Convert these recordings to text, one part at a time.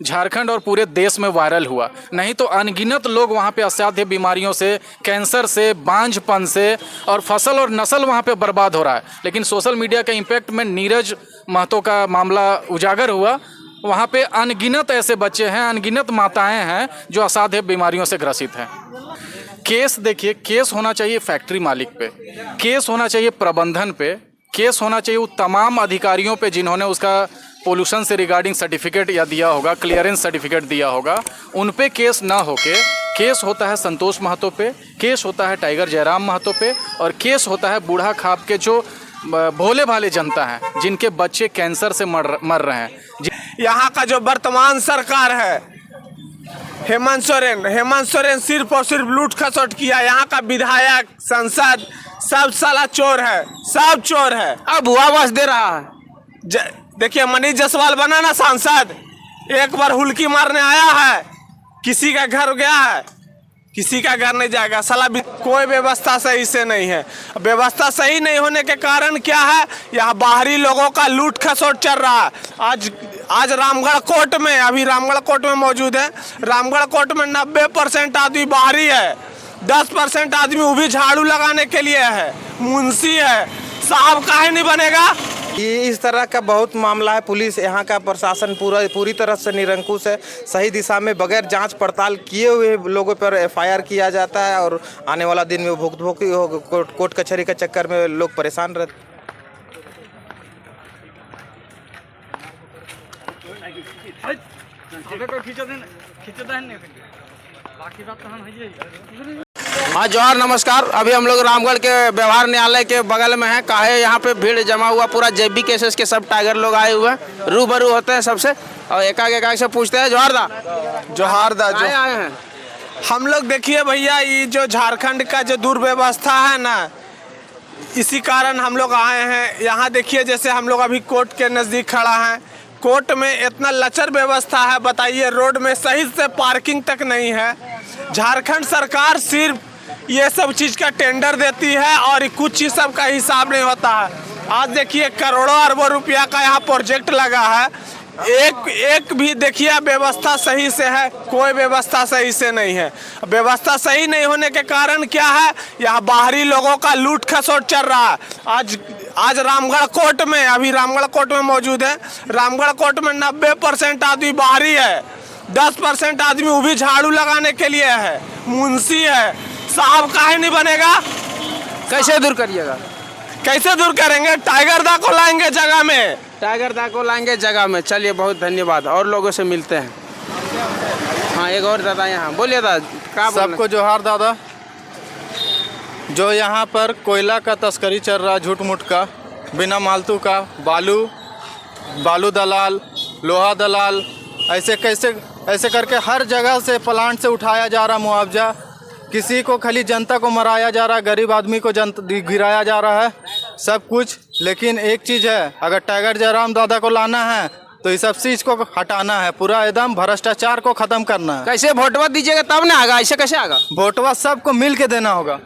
झारखंड और पूरे देश में वायरल हुआ। नहीं तो अनगिनत लोग वहाँ पे असाध्य बीमारियों से, कैंसर से, बांझपन से और फसल और नस्ल वहाँ पे बर्बाद हो रहा है। लेकिन सोशल मीडिया के इम्पैक्ट में नीरज महतो का मामला उजागर हुआ। वहाँ पे अनगिनत ऐसे बच्चे हैं, अनगिनत माताएं हैं जो असाध्य बीमारियों से ग्रसित हैं। केस देखिए, केस होना चाहिए फैक्ट्री मालिक पे, केस होना चाहिए प्रबंधन पे, केस होना चाहिए उन तमाम अधिकारियों पे जिन्होंने उसका पोल्यूशन से रिगार्डिंग सर्टिफिकेट या दिया होगा, क्लियरेंस सर्टिफिकेट दिया होगा, उन पे केस ना होके केस होता है संतोष महतो पे, केस होता है टाइगर जयराम महतो पे, और केस होता है बूढ़ा खाप के जो भोले भाले जनता हैं जिनके बच्चे कैंसर से मर रहे हैं। यहाँ का जो वर्तमान सरकार है हेमंत सोरेन सिर्फ और सिर्फ लूट खसोट किया। यहाँ का विधायक, सांसद सब साला चोर है, सब चोर है। अब भुआ बस दे रहा है। देखिए मनीष जायसवाल बना ना सांसद, एक बार हुल्की मारने आया है, किसी का घर गया है, किसी का घर नहीं जाएगा साला। कोई व्यवस्था सही से नहीं है। व्यवस्था सही नहीं होने के कारण क्या है, यहाँ बाहरी लोगों का लूट खसोट चल रहा है। आज रामगढ़ कोर्ट में, अभी रामगढ़ कोर्ट में मौजूद है। रामगढ़ कोर्ट में 90% आदमी बाहरी है, 10% आदमी वो भी झाड़ू लगाने के लिए है, मुंशी है। साहब काहे नहीं बनेगा? ये इस तरह का बहुत मामला है। पुलिस, यहाँ का प्रशासन पूरी तरह से निरंकुश है। सही दिशा में बगैर जांच पड़ताल किए हुए लोगों पर एफआईआर किया जाता है और आने वाला दिन में भुगतभोगी कोर्ट कचहरी के चक्कर में लोग परेशान रहते। हाँ जोहार, नमस्कार। अभी हम लोग रामगढ़ के व्यवहार न्यायालय के बगल में हैं। काहे यहाँ पे भीड़ जमा हुआ, पूरा जेबी केसेस के सब टाइगर लोग आए हुए हैं, रूबरू होते हैं सबसे और एकाक से पूछते हैं। जोहार दा आए हैं हम लोग। देखिए भैया, ये जो झारखंड का जो दुर्व्यवस्था है ना, इसी कारण हम लोग आए हैं यहाँ। देखिए जैसे हम लोग अभी कोर्ट के नज़दीक खड़ा हैं। कोर्ट में इतना लचर व्यवस्था है, बताइए। रोड में सही से पार्किंग तक नहीं है। झारखंड सरकार सिर्फ ये सब चीज़ का टेंडर देती है और कुछ चीज़ सब का हिसाब नहीं होता है। आज देखिए करोड़ों अरबों रुपया का यहाँ प्रोजेक्ट लगा है, एक भी देखिए व्यवस्था सही से है, कोई व्यवस्था सही से नहीं है। व्यवस्था सही नहीं होने के कारण क्या है, यहाँ बाहरी लोगों का लूट खसोट चल रहा है। आज रामगढ़ कोर्ट में, अभी रामगढ़ कोर्ट में मौजूद है। रामगढ़ कोर्ट में 90% आदमी बाहरी है, 10% आदमी वो भी झाड़ू लगाने के लिए है, मुंशी है। साहब काहे नहीं बनेगा? कैसे दूर करिएगा? कैसे दूर करेंगे? टाइगर दा को लाएंगे जगह में, टाइगर दा को लाएंगे जगह में। चलिए, बहुत धन्यवाद। और लोगों से मिलते हैं। हाँ, एक और दादा यहाँ, बोलिए दादा। सबको जोहार दादा। जो यहाँ पर कोयला का तस्करी चल रहा है, झूठ मूठ का, बिना मालतू का, बालू दलाल, लोहा दलाल, ऐसे करके हर जगह से प्लांट से उठाया जा रहा मुआवजा। किसी को खाली जनता को मराया जा रहा है, गरीब आदमी को गिराया जा रहा है, सब कुछ। लेकिन एक चीज़ है, अगर टाइगर जयराम दादा को लाना है तो इस सब चीज़ को हटाना है, पूरा एकदम भ्रष्टाचार को ख़त्म करना है। कैसे वोटवा दीजिएगा तब ना आगा? ऐसे कैसे आगा? वोटवा सबको मिल के देना होगा।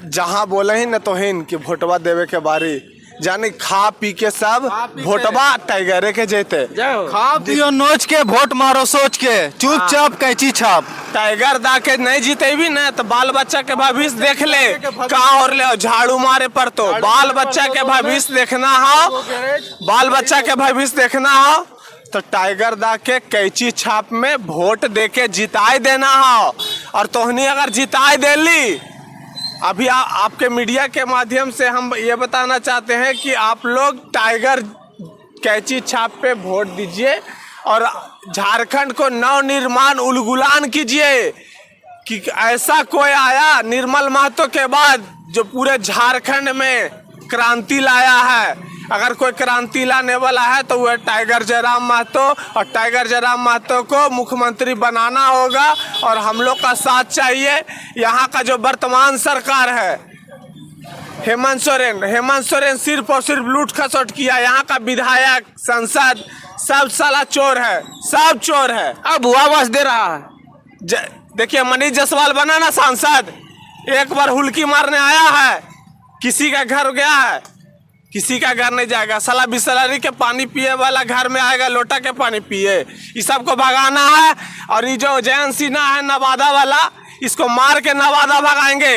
जहाँ बोले ही न तो हिन कि वोटवा देवे के बारी, जाने खा पी के सब वोटवा टाइगरे के जेते। खा पियो नोच के वोट मारो सोच के, चुपचाप कैची छाप। टाइगर दा के नहीं जीते भी ना तो बाल बच्चा के भविष्य देख ले कहाँ और ले झाड़ू मारे पर। तो बाल बच्चा के भविष्य देखना हो, बाल बच्चा के भविष्य देखना हो तो टाइगर दा के कैची छाप में वोट दे के जिताई देना हो। और तोहनी अगर जिताई दे ली, अभी आपके मीडिया के माध्यम से हम ये बताना चाहते हैं कि आप लोग टाइगर कैची छाप पे वोट दीजिए और झारखंड को नवनिर्माण उलगुलान कीजिए। कि ऐसा कोई आया निर्मल महतो के बाद जो पूरे झारखंड में क्रांति लाया है। अगर कोई क्रांति लाने वाला है तो वह टाइगर जयराम महतो, और टाइगर जयराम महतो को मुख्यमंत्री बनाना होगा और हम लोग का साथ चाहिए। यहाँ का जो वर्तमान सरकार है हेमंत सोरेन सिर्फ और सिर्फ लूट खसोट किया। यहाँ का विधायक, सांसद सब साला चोर है, सब चोर है। अब भुआ बस दे रहा है। देखिए मनीष जायसवाल बना ना सांसद, एक बार हुल्की मारने आया है, किसी का घर गया है, किसी का घर नहीं जाएगा। साला बिसलरी के पानी पिए वाला घर में आएगा, लोटा के पानी पिए। इस सबको भगाना है। और ये जो जयंत सिन्हा है नवादा वाला, इसको मार के नवादा भगाएंगे।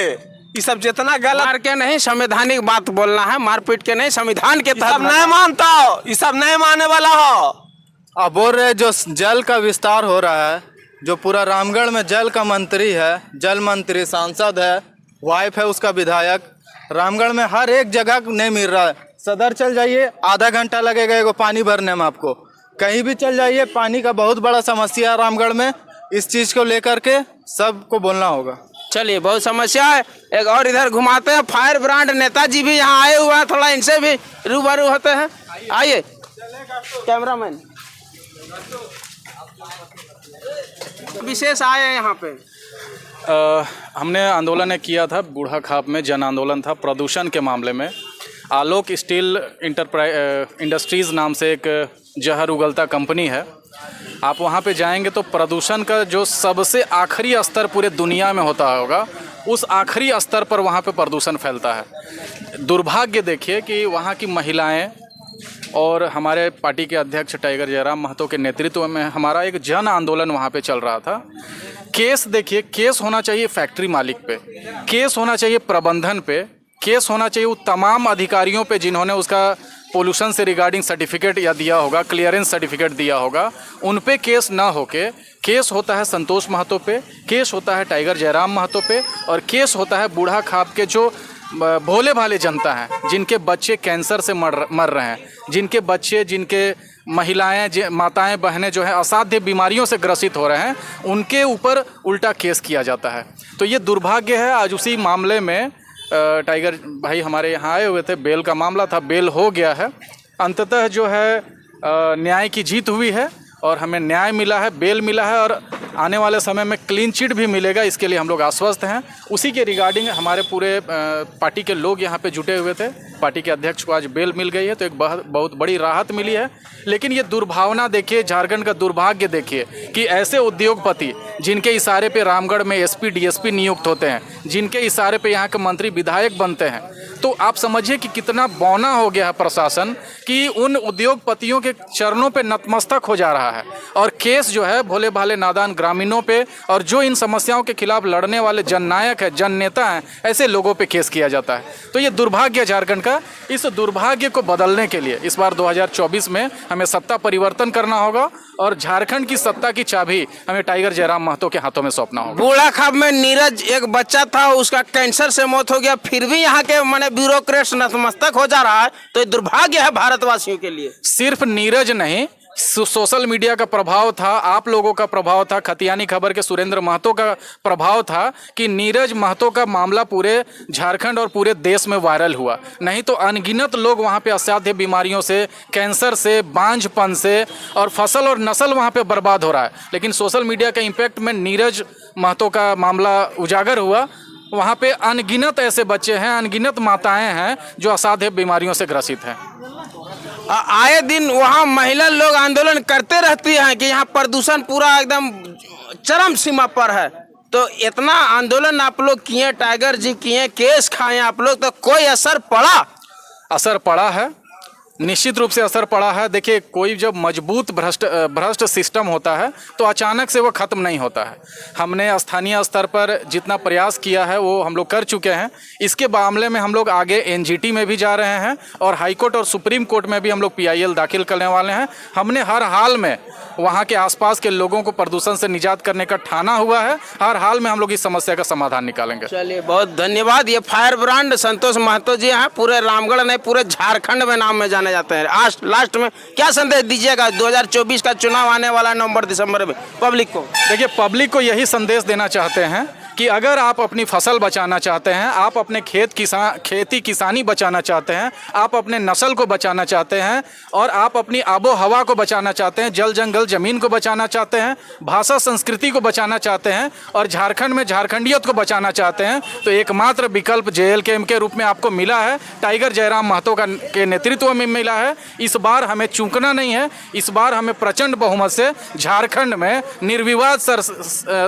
ये सब जितना गलत मार के नहीं, संवैधानिक बात बोलना है, मारपीट के नहीं, संविधान के सब नहीं मानता हो, ये सब नहीं मानने वाला हो। अब बोल रहे जो जल का विस्तार हो रहा है, जो पूरा रामगढ़ में जल का मंत्री है, जल मंत्री, सांसद है, वाइफ है उसका विधायक, रामगढ़ में हर एक जगह नहीं मिल रहा है। सदर चल जाइए, आधा घंटा लगेगा एगो पानी भरने में आपको। कहीं भी चल जाइए, पानी का बहुत बड़ा समस्या है रामगढ़ में। इस चीज़ को लेकर के सबको बोलना होगा। चलिए, बहुत समस्या है। एक और इधर घुमाते हैं, फायर ब्रांड नेताजी भी यहाँ आए हुए हैं, थोड़ा इनसे भी रूबरू होते हैं। आइए कैमरामैन, विशेष आए हैं यहाँ पे। हमने आंदोलन किया था बूढ़ा खाप में, जन आंदोलन था प्रदूषण के मामले में। आलोक स्टील इंडस्ट्रीज़ नाम से एक जहर उगलता कंपनी है। आप वहाँ पे जाएंगे तो प्रदूषण का जो सबसे आखिरी स्तर पूरे दुनिया में होता होगा, उस आखिरी स्तर पर वहाँ पे प्रदूषण फैलता है। दुर्भाग्य देखिए कि वहाँ की महिलाएं और हमारे पार्टी के अध्यक्ष टाइगर जयराम महतो के नेतृत्व में हमारा एक जन आंदोलन वहाँ पे चल रहा था। केस देखिए, केस होना चाहिए फैक्ट्री मालिक पे, केस होना चाहिए प्रबंधन पे, केस होना चाहिए वो तमाम अधिकारियों पे जिन्होंने उसका पोल्यूशन से रिगार्डिंग सर्टिफिकेट या दिया होगा, क्लियरेंस सर्टिफिकेट दिया होगा, उन पे केस ना होके केस होता है संतोष महतो पे, केस होता है टाइगर जयराम महतो पे, और केस होता है बूढ़ा खाप के जो भोले भाले जनता हैं, जिनके बच्चे कैंसर से मर रहे हैं, जिनके बच्चे, जिनके महिलाएं, माताएं, बहनें जो हैं असाध्य बीमारियों से ग्रसित हो रहे हैं, उनके ऊपर उल्टा केस किया जाता है। तो ये दुर्भाग्य है। आज उसी मामले में टाइगर भाई हमारे यहाँ आए हुए थे, बेल का मामला था, बेल हो गया है। अंततः जो है न्याय की जीत हुई है और हमें न्याय मिला है, बेल मिला है, और आने वाले समय में क्लीन चिट भी मिलेगा, इसके लिए हम लोग आश्वस्त हैं। उसी के रिगार्डिंग हमारे पूरे पार्टी के लोग यहाँ पे जुटे हुए थे। पार्टी के अध्यक्ष को आज बेल मिल गई है, तो एक बहुत बड़ी राहत मिली है। लेकिन ये दुर्भावना देखिए, झारखंड का दुर्भाग्य देखिए कि ऐसे उद्योगपति जिनके इशारे पे रामगढ़ में एसपी डीएसपी नियुक्त होते हैं, जिनके इशारे पे यहाँ के मंत्री विधायक बनते हैं, तो आप समझिए कि कितना बौना हो गया है प्रशासन कि उन उद्योगपतियों के चरणों पे नतमस्तक हो जा रहा है। और केस जो है भोले भाले नादान ग्रामीणों पे और जो इन समस्याओं के खिलाफ लड़ने वाले जननायक है, जन नेता हैं, ऐसे लोगों पे केस किया जाता है। तो ये दुर्भाग्य झारखंड का। इस दुर्भाग्य को बदलने के लिए इस बार 2024 में हमें सत्ता परिवर्तन करना होगा और झारखंड की सत्ता की चाबी हमें टाइगर जयराम महतो के हाथों में सौंपना होगा। बूढ़ा खाप में नीरज एक बच्चा था, उसका कैंसर से मौत हो गया, फिर भी यहाँ के माने ब्यूरोक्रेट्स नतमस्तक हो जा रहा है। तो ये दुर्भाग्य है भारतवासियों के लिए। सिर्फ नीरज नहीं, सोशल मीडिया का प्रभाव था, आप लोगों का प्रभाव था, खतियानी खबर के सुरेंद्र महतो का प्रभाव था कि नीरज महतो का मामला पूरे झारखंड और पूरे देश में वायरल हुआ। नहीं तो अनगिनत लोग वहाँ पे असाध्य बीमारियों से, कैंसर से, बांझपन से, और फसल और नस्ल वहाँ पे बर्बाद हो रहा है। लेकिन सोशल मीडिया के इम्पैक्ट में नीरज महतो का मामला उजागर हुआ। वहाँ पे अनगिनत ऐसे बच्चे हैं, अनगिनत माताएं हैं जो असाध्य बीमारियों से ग्रसित हैं। आए दिन वहाँ महिला लोग आंदोलन करते रहती हैं कि यहाँ प्रदूषण पूरा एकदम चरम सीमा पर है। तो इतना आंदोलन आप लोग किए, टाइगर जी किए, केस खाए आप लोग, तो कोई असर पड़ा? असर पड़ा है, निश्चित रूप से असर पड़ा है। देखिए, कोई जब मजबूत भ्रष्ट सिस्टम होता है तो अचानक से वो ख़त्म नहीं होता है। हमने स्थानीय स्तर पर जितना प्रयास किया है वो हम लोग कर चुके हैं। इसके मामले में हम लोग आगे एनजीटी में भी जा रहे हैं और हाई कोर्ट और सुप्रीम कोर्ट में भी हम लोग PIL दाखिल करने वाले हैं। हमने हर हाल में वहाँ के आसपास के लोगों को प्रदूषण से निजात करने का ठाना हुआ है। हर हाल में हम लोग इस समस्या का समाधान निकालेंगे। चलिए, बहुत धन्यवाद। ये फायर ब्रांड संतोष महतो जी हैं, पूरे रामगढ़ नहीं पूरे झारखंड में नाम में जाने जाते हैं। आज लास्ट में क्या संदेश दीजिएगा? 2024 का चुनाव आने वाला नवंबर दिसंबर में पब्लिक को। देखिए, पब्लिक को यही संदेश देना चाहते हैं कि अगर आप अपनी फसल बचाना चाहते हैं, आप अपने खेती किसानी बचाना चाहते हैं, आप अपने नस्ल को बचाना चाहते हैं, और आप अपनी आबो हवा को बचाना चाहते हैं, जल जंगल जमीन को बचाना चाहते हैं, भाषा संस्कृति को बचाना चाहते हैं, और झारखंड में झारखंडियत को बचाना चाहते हैं, तो एकमात्र विकल्प JLKM के रूप में आपको मिला है, टाइगर जयराम महतो के नेतृत्व में मिला है। इस बार हमें चूकना नहीं है। इस बार हमें प्रचंड बहुमत से झारखंड में निर्विवाद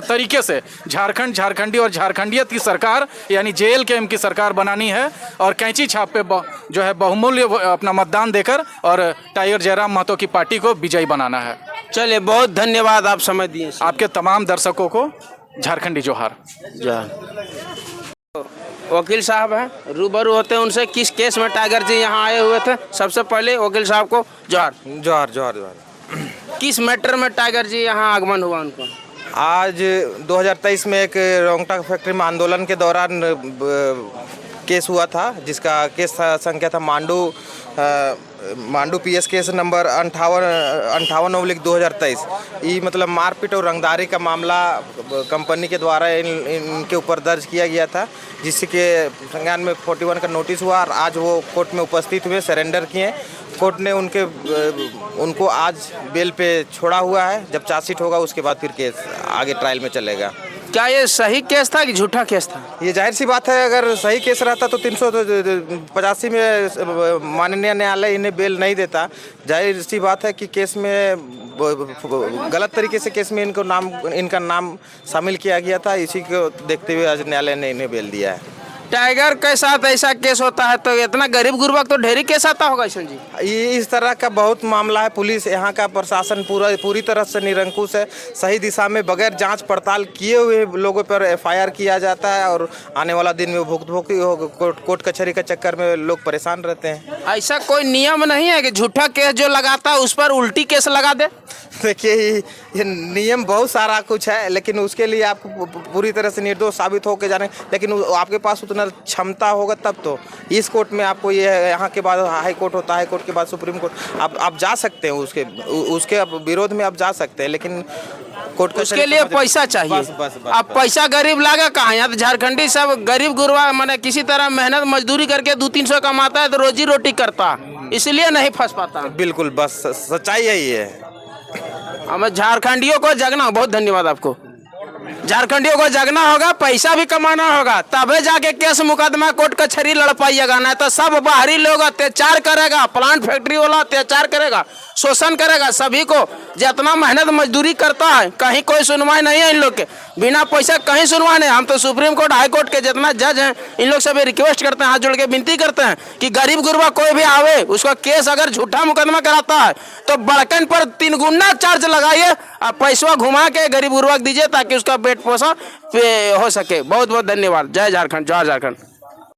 तरीके से झारखंड झारखंडी और झारखंडियत की सरकार यानी JLKM की सरकार बनानी है और कैंची छाप पे जो है बहुमूल्य अपना मतदान देकर और टाइगर जयराम महतो की पार्टी को विजयी बनाना है। चलिए, बहुत धन्यवाद, आप समय दिए। आपके तमाम दर्शकों को झारखंडी जोहार। वकील साहब हैं, रूबरू होते हैं उनसे, किस केस में टाइगर जी यहाँ आए हुए थे। सबसे पहले वकील साहब को जोहार। जोहार जोहार जोहार। किस मैटर में टाइगर जी यहाँ आगमन हुआ उनको? आज 2023 में एक रोंगटा फैक्ट्री में आंदोलन के दौरान केस हुआ था, जिसका केस संख्या था मांडू PS केस नंबर 58/2023। ये मतलब मारपीट और रंगदारी का मामला कंपनी के द्वारा इनके ऊपर दर्ज किया गया था, जिसके संज्ञान में 41 का नोटिस हुआ और आज वो कोर्ट में उपस्थित हुए, सरेंडर किए। कोर्ट ने उनको आज बेल पे छोड़ा हुआ है। जब चार्जशीट होगा उसके बाद फिर केस आगे ट्रायल में चलेगा। क्या ये सही केस था कि झूठा केस था? ये जाहिर सी बात है, अगर सही केस रहता तो 385 में माननीय न्यायालय इन्हें बेल नहीं देता। जाहिर सी बात है कि केस में गलत तरीके से केस में इनका नाम शामिल किया गया था। इसी को देखते हुए आज न्यायालय ने इन्हें बेल दिया है। टाइगर के साथ ऐसा केस होता है तो इतना गरीब गुरबा तो ढेरी केस आता होगा ईशन जी। ये इस तरह का बहुत मामला है। पुलिस, यहाँ का प्रशासन पूरी तरह से निरंकुश है। सही दिशा में बगैर जांच पड़ताल किए हुए लोगों पर FIR किया जाता है और आने वाला दिन में भुगतभोगी कोर्ट कचहरी के चक्कर में लोग परेशान रहते हैं। ऐसा कोई नियम नहीं है कि झूठा केस जो लगाता है उस पर उल्टी केस लगा दे? देखिए, ये नियम बहुत सारा कुछ है, लेकिन उसके लिए आपको पूरी तरह से निर्दोष साबित होकर जाने, लेकिन आपके पास उतना क्षमता होगा तब तो। इस कोर्ट में आपको ये यहाँ के बाद हाई कोर्ट होता है, हाई कोर्ट के बाद सुप्रीम कोर्ट, आप जा सकते हैं, उसके विरोध में आप जा सकते हैं, लेकिन कोर्ट उसके लिए पैसा चाहिए। अब पैसा गरीब लागा कहाँ? यहाँ तो झारखंडी सब गरीब गुरबा माने किसी तरह मेहनत मजदूरी करके 200-300 कमाता है तो रोजी रोटी करता, इसलिए नहीं फंस पाता। बिल्कुल, बस सच्चाई यही है। हमें झारखंडियों को जगना, बहुत धन्यवाद आपको। झारखंडियों को जगना होगा, पैसा भी कमाना होगा, तबे जाके केस मुकदमा कोर्ट कचहरी लड़ पाइएगा। नहीं तो सब बाहरी लोग अत्याचार करेगा, प्लांट फैक्ट्री वाला अत्याचार करेगा, शोषण करेगा सभी को। जितना मेहनत मजदूरी करता है कहीं कोई सुनवाई नहीं है इन लोग के, बिना पैसा कहीं सुनवाई नहीं। हम तो सुप्रीम कोर्ट, हाई कोर्ट के जितना जज हैं इन लोग सब रिक्वेस्ट करते हैं, हाथ जोड़ के विनती करते हैं कि गरीब गुरबा कोई भी आवे, उसका केस अगर झूठा मुकदमा कराता है तो बड़कन पर 3 गुना चार्ज लगाइए और पैसा घुमा के गरीब गुरबा दीजिए ताकि उसका पेट पोषण हो सके। बहुत बहुत धन्यवाद। जय झारखंड, जय झारखंड।